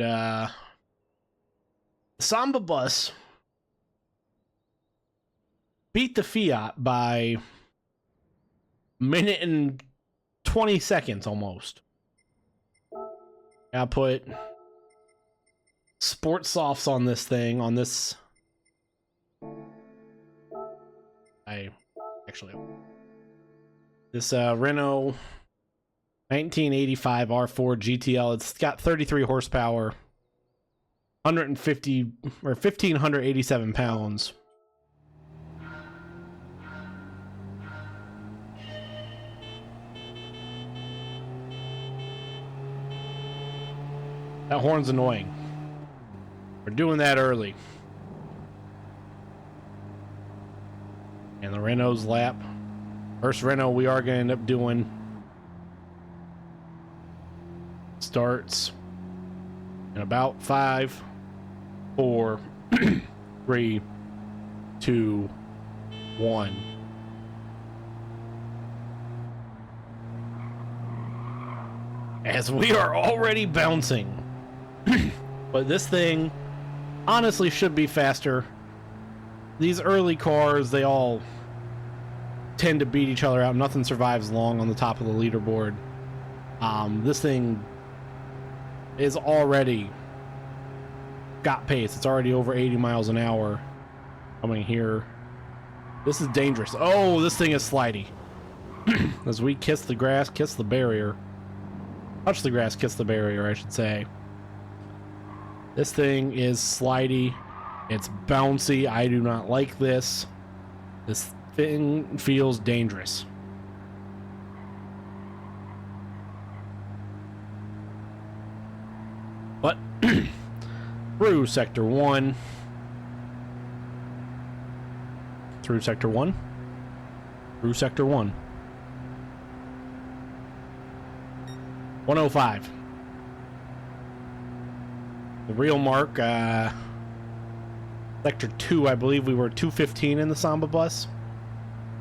And Samba bus beat the Fiat by a minute and 20 seconds almost. I put sport softs on this thing, on this. This Renault 1985 R4 GTL. It's got 33 horsepower, 150 or 1,587 pounds. That horn's annoying. We're doing that early. And the Renault's lap. First Renault we are going to end up doing starts in about 5, 4, 3, 2, 1. As we are already bouncing. But this thing honestly should be faster. These early cars, they all tend to beat each other out. Nothing survives long on the top of the leaderboard. This thing is already got pace. It's already over 80 miles an hour coming here. This is dangerous. Oh, this thing is slidey. As we kiss the grass, kiss the barrier. Touch the grass, kiss the barrier, I should say. This thing is slidey. It's bouncy. I do not like this. This thing feels dangerous. But through sector 1. Through sector 1. Through sector 1. 105. The real mark, sector 2, I believe we were 215 in the Samba bus.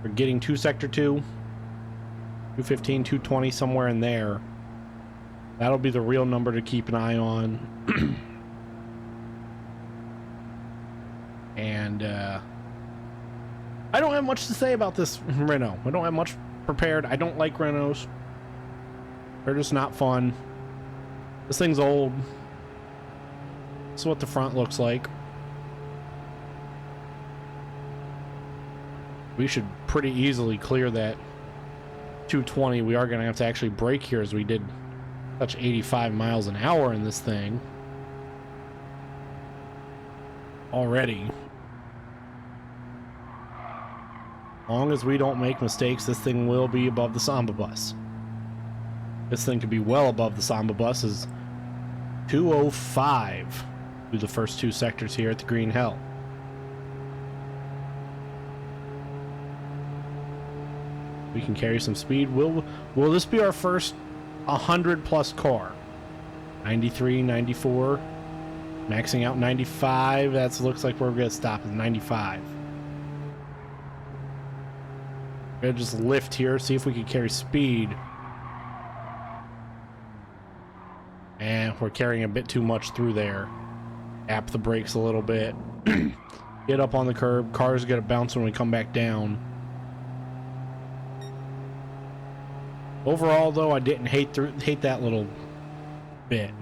We're getting to sector 2. 215, 220, somewhere in there. That'll be the real number to keep an eye on. And I don't have much to say about this Renault. I don't have much prepared. I don't like Renaults. They're just not fun. This thing's old. This is what the front looks like. We should pretty easily clear that 220. We are going to have to actually brake here as we did touch 85 miles an hour in this thing already. As long as we don't make mistakes, this thing will be above the Samba bus. This thing could be well above the Samba bus. Is 205 through the first 2 sectors here at the Green Hell. We can carry some speed. Will this be our first 100+ car? 93, 94, maxing out 95. That looks like we're gonna stop at 95. We're gonna just lift here, see if we can carry speed. And we're carrying a bit too much through there. Tap the brakes a little bit. Get up on the curb. Car's gonna bounce when we come back down. Overall, though, I didn't hate that little bit.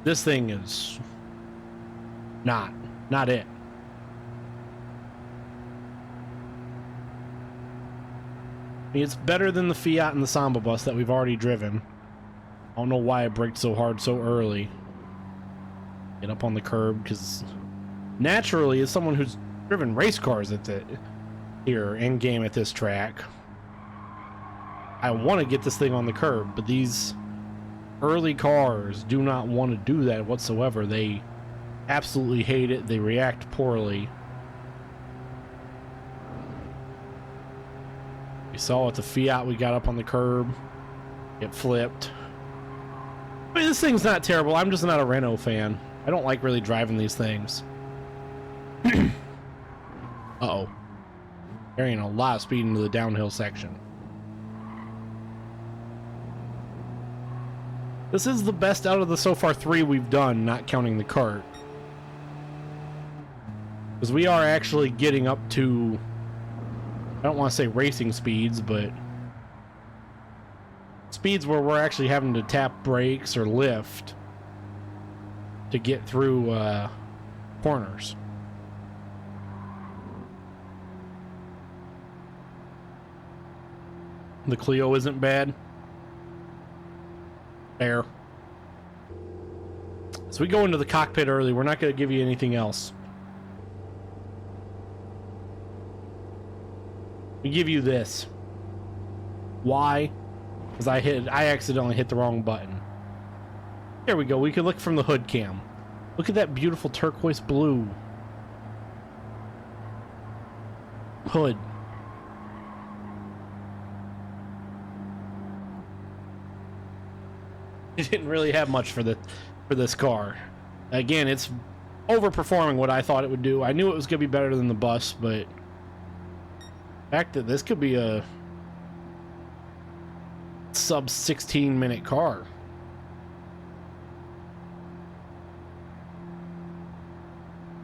This thing is not it. I mean, it's better than the Fiat and the Samba bus that we've already driven. I don't know why I braked so hard so early. Get up on the curb, because naturally, as someone who's driven race cars at here in game at this track, I want to get this thing on the curb, but these early cars do not want to do that whatsoever. They absolutely hate it. They react poorly. We saw with the Fiat, we got up on the curb, it flipped. I mean, this thing's not terrible. I'm just not a Renault fan. I don't like really driving these things. Uh-oh. Carrying a lot of speed into the downhill section. This is the best out of the so far 3 we've done, not counting the kart. Because we are actually getting up to, I don't want to say racing speeds, but speeds where we're actually having to tap brakes or lift to get through corners. The Clio isn't bad. Fair. So we go into the cockpit early. We're not going to give you anything else. We give you this. Why? Because I accidentally hit the wrong button. There we go. We can look from the hood cam. Look at that beautiful turquoise blue hood. It didn't really have much for this car. Again, it's overperforming what I thought it would do. I knew it was going to be better than the bus, but the fact that this could be a sub 16-minute car.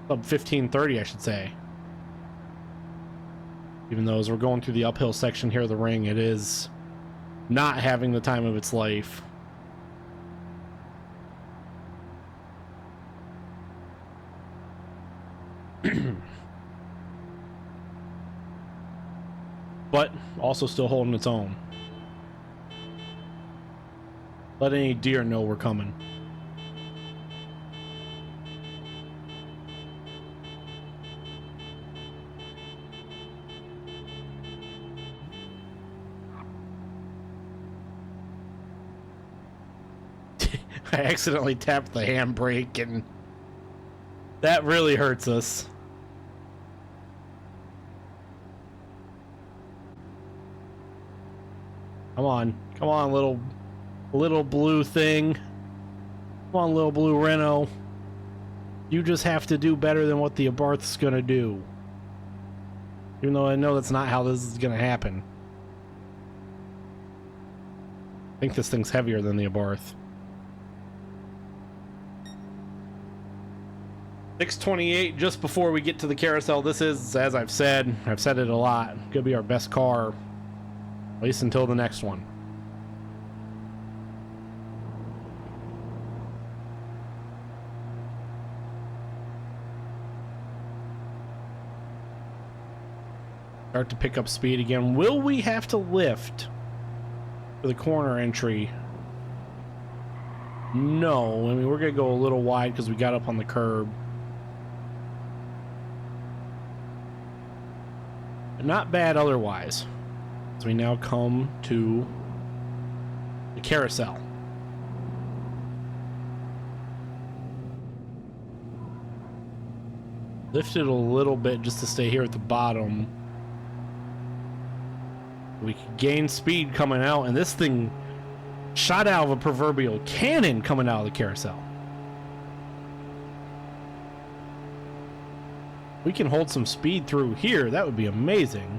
Sub 15:30, I should say. Even though as we're going through the uphill section here of the ring, it is not having the time of its life. But also still holding its own. Let any deer know we're coming. I accidentally tapped the handbrake and that really hurts us. Come on, little blue thing. Come on, little blue Renault. You just have to do better than what the Abarth's gonna do. Even though I know that's not how this is gonna happen. I think this thing's heavier than the Abarth. 6:28 just before we get to the carousel. This is, as I've said it a lot, gonna be our best car, at least until the next one. Start to pick up speed again. Will we have to lift for the corner entry? No. I mean, we're gonna go a little wide because we got up on the curb. But not bad otherwise. So we now come to the carousel. Lift it a little bit just to stay here at the bottom. We could gain speed coming out, and this thing shot out of a proverbial cannon coming out of the carousel. We can hold some speed through here. That would be amazing.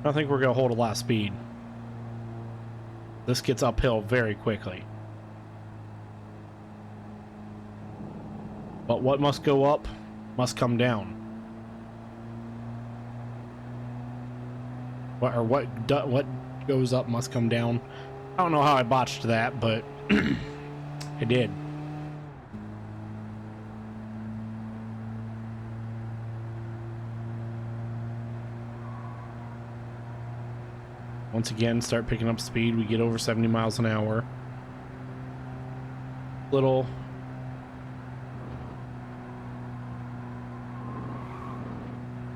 I don't think we're going to hold a lot of speed. This gets uphill very quickly. But what must go up must come down. What goes up must come down. I don't know how I botched that, but I did. Once again, start picking up speed. We get over 70 miles an hour. Little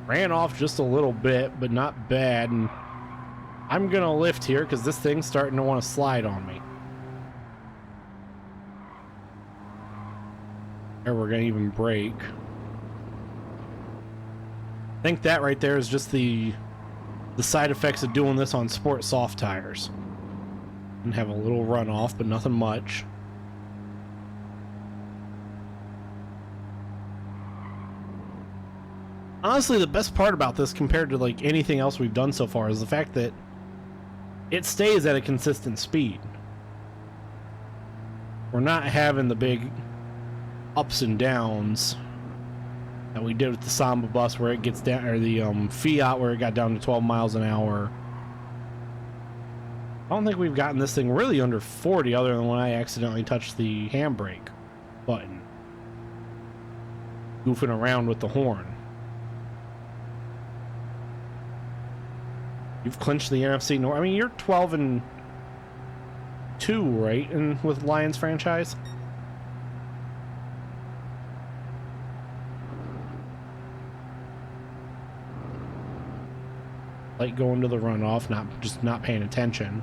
ran off just a little bit, but not bad. And I'm gonna lift here because this thing's starting to want to slide on me. There, we're gonna even brake. I think that right there is just the side effects of doing this on sport soft tires. And have a little runoff, but nothing much. Honestly, the best part about this compared to like anything else we've done so far is the fact that it stays at a consistent speed. We're not having the big ups and downs that we did with the Samba bus where it gets down, or the Fiat where it got down to 12 miles an hour. I don't think we've gotten this thing really under 40 other than when I accidentally touched the handbrake button. Goofing around with the horn. You've clinched the NFC North. I mean, you're 12-2, right? And with Lions franchise? Like going to the runoff, not paying attention.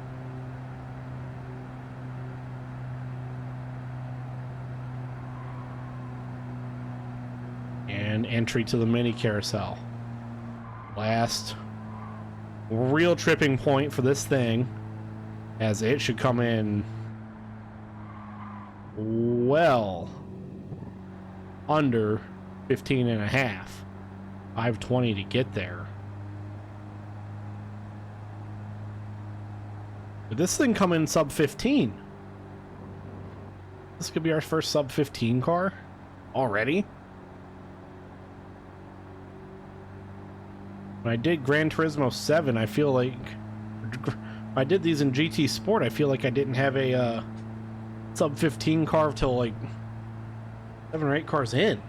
And entry to the mini carousel. Last real tripping point for this thing, as it should come in well under 15 and a half. 520 to get there. Did this thing come in sub 15? This could be our first sub 15 car already. When I did Gran Turismo 7, I feel like I did these in GT Sport. I feel like I didn't have a sub 15 car till like 7 or 8 cars in.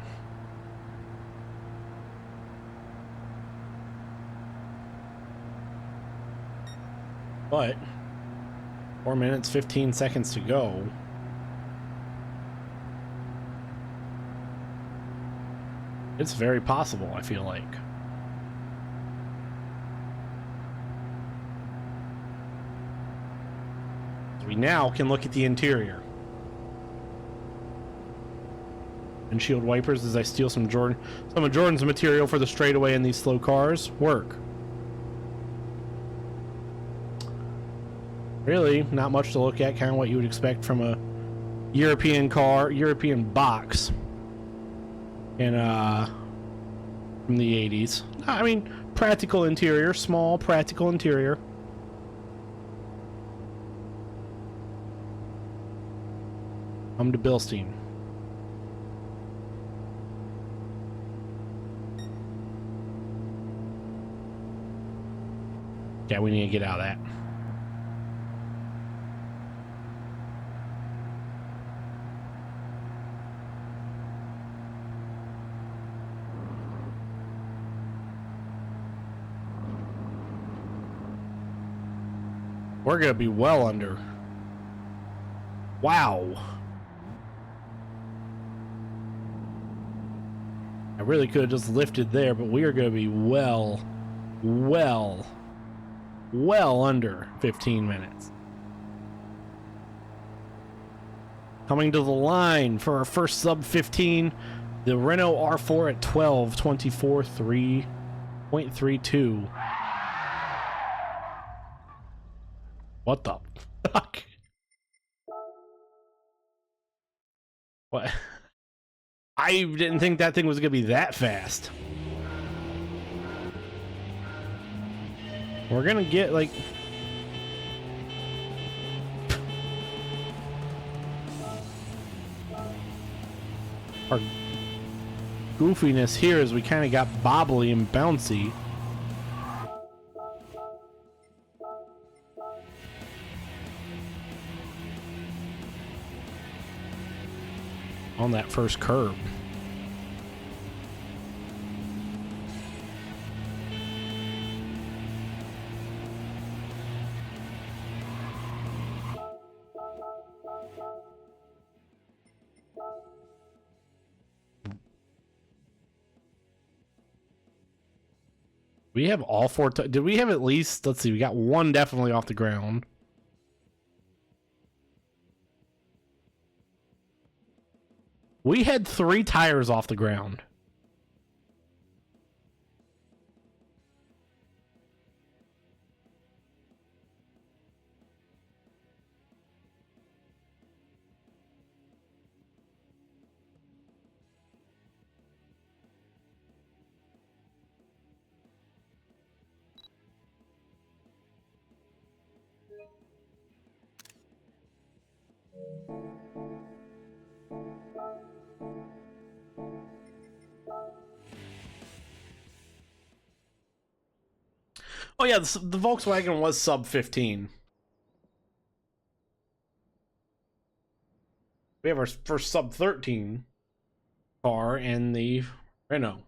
But 4 minutes 15 seconds to go. It's very possible, I feel like. We now can look at the interior. Windshield wipers as I steal some of Jordan's material for the straightaway in these slow cars. Work. Really, not much to look at. Kind of what you would expect from a European car, European box. In from the 80s. I mean, practical interior, small practical interior. Come to Bilstein. Yeah, we need to get out of that. We're gonna be well under. Wow. I really could have just lifted there, but we are going to be well under 15 minutes. Coming to the line for our first sub 15, the Renault R4 at 12:24 3.32. What the fuck? What? I didn't think that thing was going to be that fast. We're going to get, like... our goofiness here is we kind of got bobbly and bouncy. On that first curb. We have all four. Did we have at least? Let's see. We got one definitely off the ground. We had 3 tires off the ground. Oh yeah, the Volkswagen was sub 15. We have our first sub 13 car in the Renault.